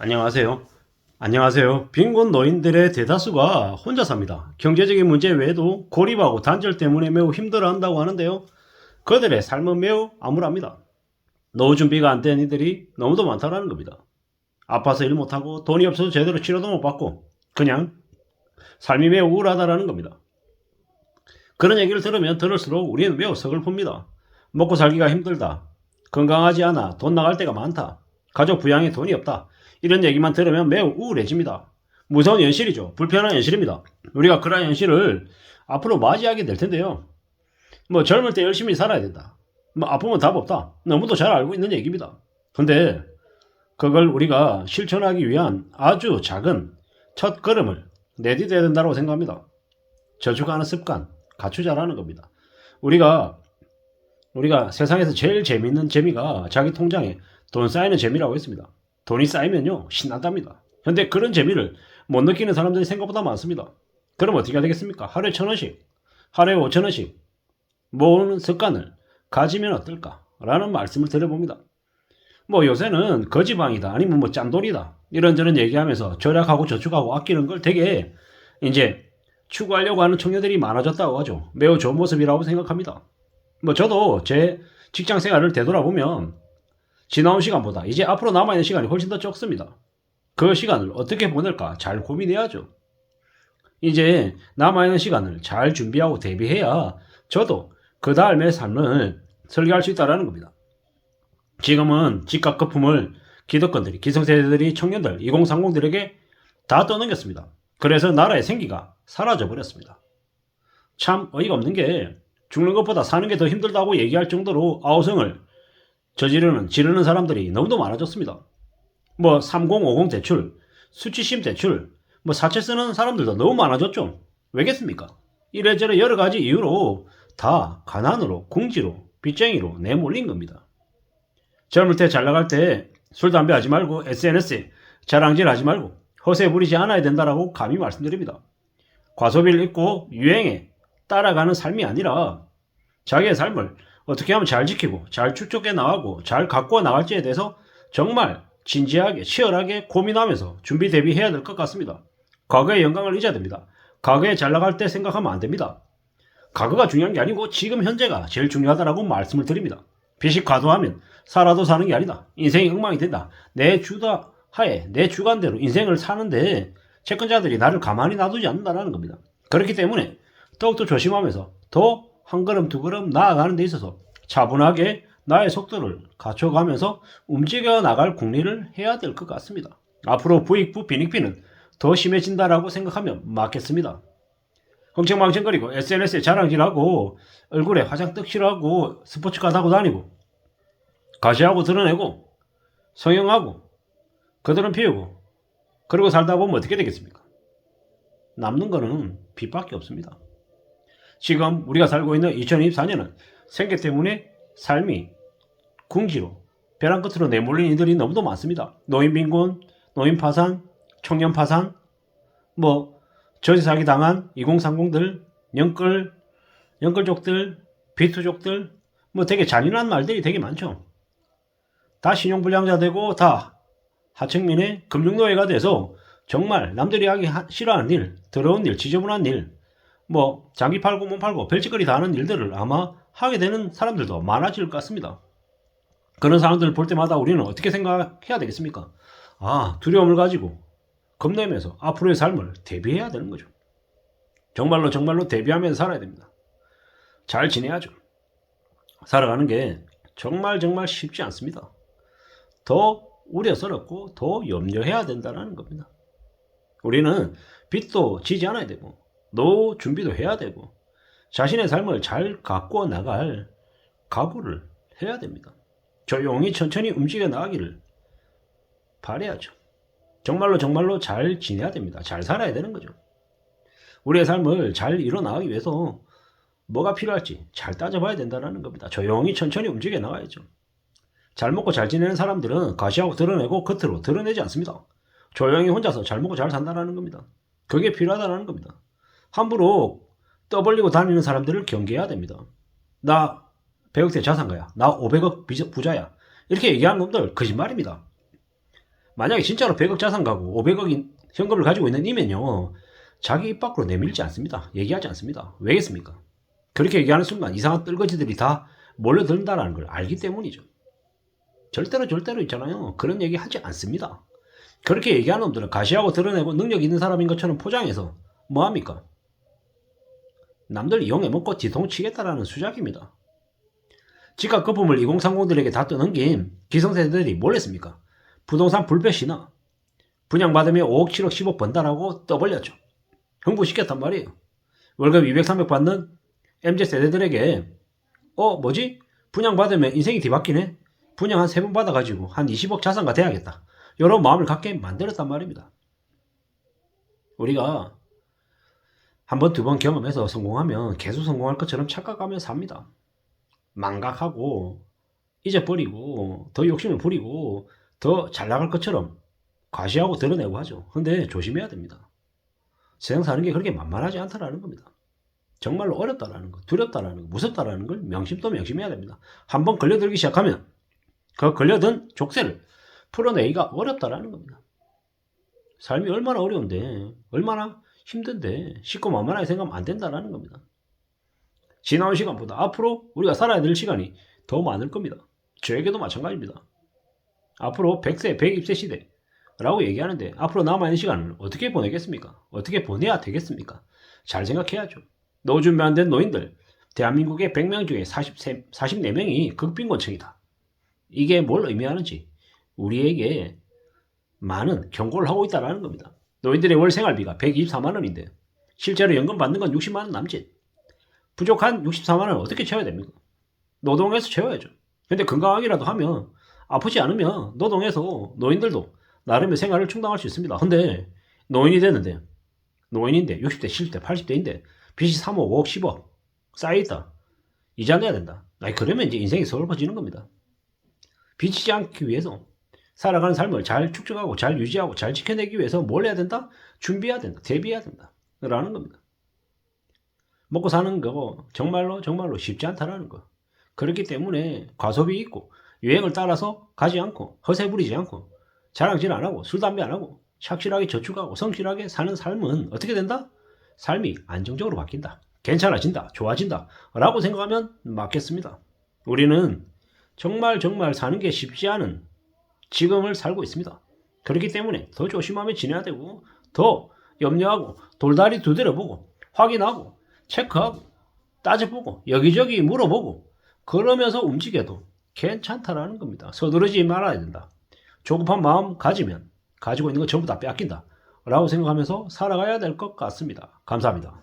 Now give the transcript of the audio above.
안녕하세요. 안녕하세요. 빈곤 노인들의 대다수가 혼자 삽니다. 경제적인 문제 외에도 고립하고 단절 때문에 매우 힘들어한다고 하는데요. 그들의 삶은 매우 암울합니다. 노후 준비가 안 된 이들이 너무도 많다는 겁니다. 아파서 일 못하고 돈이 없어서 제대로 치료도 못 받고 그냥 삶이 매우 우울하다는 겁니다. 그런 얘기를 들으면 들을수록 우리는 매우 서글픕니다. 먹고 살기가 힘들다. 건강하지 않아. 돈 나갈 때가 많다. 가족 부양에 돈이 없다. 이런 얘기만 들으면 매우 우울해집니다. 무서운 현실이죠. 불편한 현실입니다. 우리가 그런 현실을 앞으로 맞이하게 될 텐데요. 젊을 때 열심히 살아야 된다. 아프면 답 없다. 너무도 잘 알고 있는 얘기입니다. 근데 그걸 우리가 실천하기 위한 아주 작은 첫 걸음을 내디뎌야 된다고 생각합니다. 저축하는 습관 갖추자라는 겁니다. 우리가 세상에서 제일 재밌는 재미가 자기 통장에 돈 쌓이는 재미라고 했습니다. 돈이 쌓이면요 신난답니다. 근데 그런 재미를 못 느끼는 사람들이 생각보다 많습니다. 그럼 어떻게 해야 되겠습니까? 하루에 1,000원씩, 하루에 5,000원씩 모으는 습관을 가지면 어떨까? 라는 말씀을 드려봅니다. 요새는 거지방이다 아니면 짠돌이다 이런저런 얘기하면서 절약하고 저축하고 아끼는 걸 되게 이제 추구하려고 하는 청년들이 많아졌다고 하죠. 매우 좋은 모습이라고 생각합니다. 저도 제 직장 생활을 되돌아보면 지나온 시간보다 이제 앞으로 남아있는 시간이 훨씬 더 적습니다. 그 시간을 어떻게 보낼까 잘 고민해야죠. 이제 남아있는 시간을 잘 준비하고 대비해야 저도 그 다음의 삶을 설계할 수 있다는 겁니다. 지금은 집값 거품을 기득권들이, 기성세대들이, 청년들, 2030들에게 다 떠넘겼습니다. 그래서 나라의 생기가 사라져 버렸습니다. 참 어이가 없는 게 죽는 것보다 사는 게 더 힘들다고 얘기할 정도로 아우성을 지르는 사람들이 너무도 많아졌습니다. 3050 대출, 수치심 대출, 사채 쓰는 사람들도 너무 많아졌죠. 왜겠습니까? 이래저래 여러 가지 이유로 다 가난으로, 궁지로, 빚쟁이로 내몰린 겁니다. 젊을 때 잘 나갈 때 술, 담배 하지 말고 SNS에 자랑질 하지 말고 허세 부리지 않아야 된다라고 감히 말씀드립니다. 과소비를 잊고 유행에 따라가는 삶이 아니라 자기의 삶을 어떻게 하면 잘 지키고 잘 축적해 나가고 잘 가꾸어 나갈지에 대해서 정말 진지하게 치열하게 고민하면서 준비 대비해야 될 것 같습니다. 과거의 영광을 잊어야 됩니다. 과거에 잘 나갈 때 생각하면 안 됩니다. 과거가 중요한 게 아니고 지금 현재가 제일 중요하다라고 말씀을 드립니다. 빚이 과도하면 살아도 사는 게 아니다. 인생이 엉망이 된다. 내 주도하에 내 주관대로 인생을 사는데 채권자들이 나를 가만히 놔두지 않는다는 겁니다. 그렇기 때문에 더욱더 조심하면서 더 한 걸음 두 걸음 나아가는 데 있어서 차분하게 나의 속도를 갖춰가면서 움직여 나갈 궁리를 해야 될 것 같습니다. 앞으로 부익부 빈익빈은 더 심해진다라고 생각하면 맞겠습니다. 흥청망청거리고 SNS에 자랑질하고 얼굴에 화장 떡칠하고 스포츠카 타고 다니고 가시하고 드러내고 성형하고 그들은 피우고 그러고 살다 보면 어떻게 되겠습니까? 남는 거는 빚밖에 없습니다. 지금 우리가 살고 있는 2024년은 생계 때문에 삶이 궁지로 벼랑 끝으로 내몰린 이들이 너무도 많습니다. 노인 빈곤, 노인 파산, 청년 파산, 저지 사기 당한 2030들, 영끌족들, 비투족들, 되게 잔인한 말들이 되게 많죠. 다 신용불량자 되고 다 하층민의 금융노예가 돼서 정말 남들이 하기 싫어하는 일, 더러운 일, 지저분한 일, 장기 팔고 몸 팔고 별짓거리 다 하는 일들을 아마 하게 되는 사람들도 많아질 것 같습니다. 그런 사람들을 볼 때마다 우리는 어떻게 생각해야 되겠습니까? 두려움을 가지고 겁내면서 앞으로의 삶을 대비해야 되는 거죠. 정말로 대비하면서 살아야 됩니다. 잘 지내야죠. 살아가는 게 정말 쉽지 않습니다. 더 우려스럽고 더 염려해야 된다는 겁니다. 우리는 빚도 지지 않아야 되고 노후 준비도 해야 되고 자신의 삶을 잘 가꾸어 나갈 각오를 해야 됩니다. 조용히 천천히 움직여 나가기를 바라야죠. 정말로 잘 지내야 됩니다. 잘 살아야 되는 거죠. 우리의 삶을 잘 이뤄나가기 위해서 뭐가 필요할지 잘 따져봐야 된다는 겁니다. 조용히 천천히 움직여 나가야죠. 잘 먹고 잘 지내는 사람들은 가시하고 드러내고 겉으로 드러내지 않습니다. 조용히 혼자서 잘 먹고 잘 산다는 겁니다. 그게 필요하다는 겁니다. 함부로 떠벌리고 다니는 사람들을 경계해야 됩니다. 나 100억대 자산가야. 나 500억 부자야. 이렇게 얘기하는 놈들 거짓말입니다. 만약에 진짜로 100억 자산 가고 500억 현금을 가지고 있는 이면요. 자기 입 밖으로 내밀지 않습니다. 얘기하지 않습니다. 왜겠습니까? 그렇게 얘기하는 순간 이상한 뜰거지들이 다 몰려든다는 걸 알기 때문이죠. 절대로 있잖아요. 그런 얘기 하지 않습니다. 그렇게 얘기하는 놈들은 가시하고 드러내고 능력 있는 사람인 것처럼 포장해서 뭐합니까? 남들 이용해 먹고 뒤통치겠다라는 수작입니다. 지가 거품을 2030들에게 다 떠넘긴 기성세대들이 뭘 했습니까? 부동산 불볕이나 분양받으면 5억, 7억, 10억 번다라고 떠벌렸죠. 흥부시켰단 말이에요. 월급 200, 300 받는 MZ세대들에게 뭐지? 분양받으면 인생이 뒤바뀌네? 분양 한 3번 받아가지고 한 20억 자산가 돼야겠다. 이런 마음을 갖게 만들었단 말입니다. 우리가 한 번, 두 번 경험해서 성공하면 계속 성공할 것처럼 착각하면서 삽니다. 망각하고 잊어버리고 더 욕심을 부리고 더 잘 나갈 것처럼 과시하고 드러내고 하죠. 근데 조심해야 됩니다. 세상 사는 게 그렇게 만만하지 않다라는 겁니다. 정말로 어렵다라는 거, 두렵다라는 거, 무섭다라는 걸 명심도 명심해야 됩니다. 한번 걸려들기 시작하면 그 걸려든 족쇄를 풀어내기가 어렵다라는 겁니다. 삶이 얼마나 어려운데, 얼마나 힘든데 쉽고 만만하게 생각하면 안 된다라는 겁니다. 지나온 시간보다 앞으로 우리가 살아야 될 시간이 더 많을 겁니다. 저에게도 마찬가지입니다. 앞으로 100세, 120세 시대라고 얘기하는데 앞으로 남아있는 시간을 어떻게 보내겠습니까? 어떻게 보내야 되겠습니까? 잘 생각해야죠. 노 준비 안 된 노인들, 대한민국의 100명 중에 44명이 극빈곤층이다. 이게 뭘 의미하는지 우리에게 많은 경고를 하고 있다는 겁니다. 노인들의 월 생활비가 124만 원인데 실제로 연금 받는 건 60만 원 남짓. 부족한 64만 원을 어떻게 채워야 됩니까? 노동해서 채워야죠. 근데 건강하기라도 하면 아프지 않으면 노동해서 노인들도 나름의 생활을 충당할 수 있습니다. 근데 노인인데 60대, 70대, 80대인데 빚이 3억, 5억, 10억 쌓여있다. 이자 내야 된다. 그러면 이제 인생이 서글퍼지는 겁니다. 빚지지 않기 위해서 살아가는 삶을 잘 축적하고 잘 유지하고 잘 지켜내기 위해서 뭘 해야 된다? 준비해야 된다. 대비해야 된다. 라는 겁니다. 먹고 사는 거 정말로 쉽지 않다라는 거. 그렇기 때문에 과소비 있고 유행을 따라서 가지 않고 허세 부리지 않고 자랑질 안 하고 술 담배 안 하고 착실하게 저축하고 성실하게 사는 삶은 어떻게 된다? 삶이 안정적으로 바뀐다. 괜찮아진다. 좋아진다. 라고 생각하면 맞겠습니다. 우리는 정말 사는 게 쉽지 않은 지금을 살고 있습니다. 그렇기 때문에 더 조심하며 지내야 되고 더 염려하고 돌다리 두드려보고 확인하고 체크하고 따져보고 여기저기 물어보고 그러면서 움직여도 괜찮다라는 겁니다. 서두르지 말아야 된다. 조급한 마음 가지면 가지고 있는 거 전부 다 뺏긴다 라고 생각하면서 살아가야 될 것 같습니다. 감사합니다.